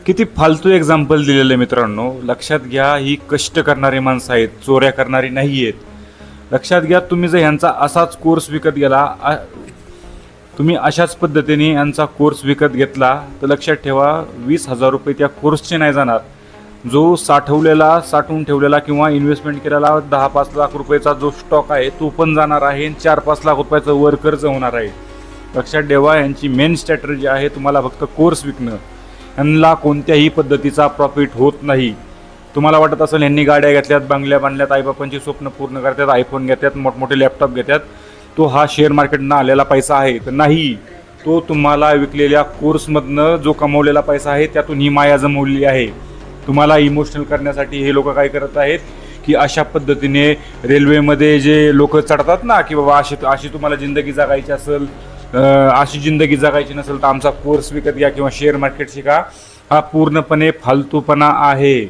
किती फालतू एक्झाम्पल दिलेलं आहे मित्रांनो. लक्षात घ्या, ही कष्ट करणारी माणसं आहेत, चोऱ्या करणारी नाही आहेत. लक्षात घ्या, तुम्ही जर ह्यांचा असाच कोर्स विकत गेला, तुम्ही अशाच पद्धतीने यांचा कोर्स विकत घेतला तर लक्षात ठेवा 20,000 रुपये त्या कोर्सचे नाही जाणार. जो साठवून ठेवलेला किंवा इन्व्हेस्टमेंट केलेला 10-5 लाख रुपयाचा जो स्टॉक आहे तो पण जाणार आहे आणि 4-5 लाख रुपयाचं वर कर्ज होणार आहे. लक्षात ठेवा, यांची मेन स्ट्रॅटेजी आहे तुम्हाला फक्त कोर्स विकणं. यांना कोणत्याही पद्धतीचा प्रॉफिट होत नाही. तुम्हाला वाटत असेल यांनी गाड्या घेतल्यात, बंगल्या बांधल्यात, आईबापांची स्वप्न पूर्ण करतात, आयफोन घेतात, मोठमोठे लॅपटॉप घेतात, तो हा शेअर मार्केटनं आलेला पैसा आहे. तर नाही, तो तुम्हाला विकलेल्या कोर्समधनं जो कमवलेला पैसा आहे त्यातून ही माया जमवलेली आहे. तुम्हाला इमोशनल करण्यासाठी हे लोक काय करत आहेत की अशा पद्धतीने रेल्वेमध्ये जे लोक चढतात ना की बाबा अशी तुम्हाला जिंदगी जगायची असेल, अशी जिंदगी जगायची नसेल तर आमचा कोर्स विकत घ्या किंवा शेअर मार्केट शिका. हा पूर्णपणे फालतूपणा आहे.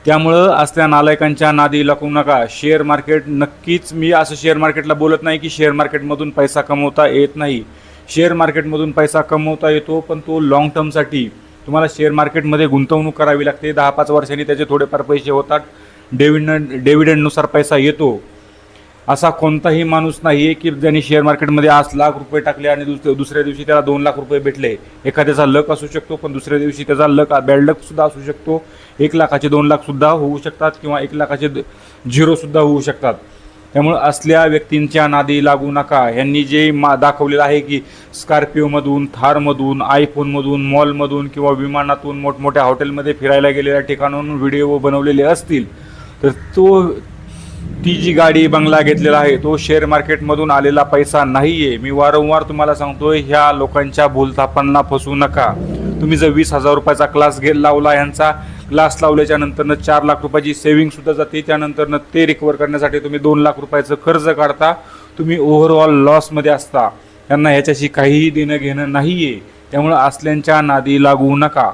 त्यामुळं असल्या नालायकांच्या नादी लागू नका. शेअर मार्केट नक्कीच, मी असं शेअर मार्केटला बोलत नाही की शेअर मार्केटमधून पैसा कमवता येत नाही. शेअर मार्केटमधून पैसा कमवता येतो, पण तो लाँग टर्मसाठी तुम्हाला शेअर मार्केटमध्ये गुंतवणूक करावी लागते. 10-5 वर्षांनी त्याचे थोडेफार पैसे होतात, डिव्हिडंडनुसार पैसा येतो. असा कोणताही माणूस नाही आहे की ज्यांनी शेअर मार्केटमध्ये आज लाख रुपये टाकले आणि दुसऱ्या दिवशी त्याला 2 लाख रुपये भेटले. एखाद्याचा लक असू शकतो, पण दुसऱ्या दिवशी त्याचा बॅड लकसुद्धा असू शकतो. 1 लाखाचे 2 लाखसुद्धा होऊ शकतात किंवा 1 लाखाचे 0 सुद्धा होऊ शकतात. त्यामुळे असल्या व्यक्तींच्या नादी लागू नका. यांनी जे दाखवलेलं आहे की स्कॉर्पिओमधून, थारमधून, आयफोनमधून, मॉलमधून किंवा विमानातून, मोठमोठ्या हॉटेलमध्ये फिरायला गेलेल्या ठिकाणाहून व्हिडिओ बनवलेले असतील तर ती जी गाडी बंगला घेतलेला आहे तो शेअर मार्केटमधून आलेला पैसा नाही आहे. मी वारंवार तुम्हाला सांगतोय, ह्या लोकांच्या भूलथापांना फसू नका. तुम्ही जर 20,000 रुपयाचा क्लास लावला, ह्यांचा क्लास लावल्याच्या नंतरनं 4 लाख रुपयाची सेव्हिंगसुद्धा जाते. त्यानंतरनं ते रिकवर करण्यासाठी तुम्ही 2 लाख रुपयाचं कर्ज काढता. तुम्ही ओव्हरऑल लॉसमध्ये असता. त्यांना ह्याच्याशी काहीही देणं घेणं नाही आहे. त्यामुळं असल्यांच्या नादी लागू नका.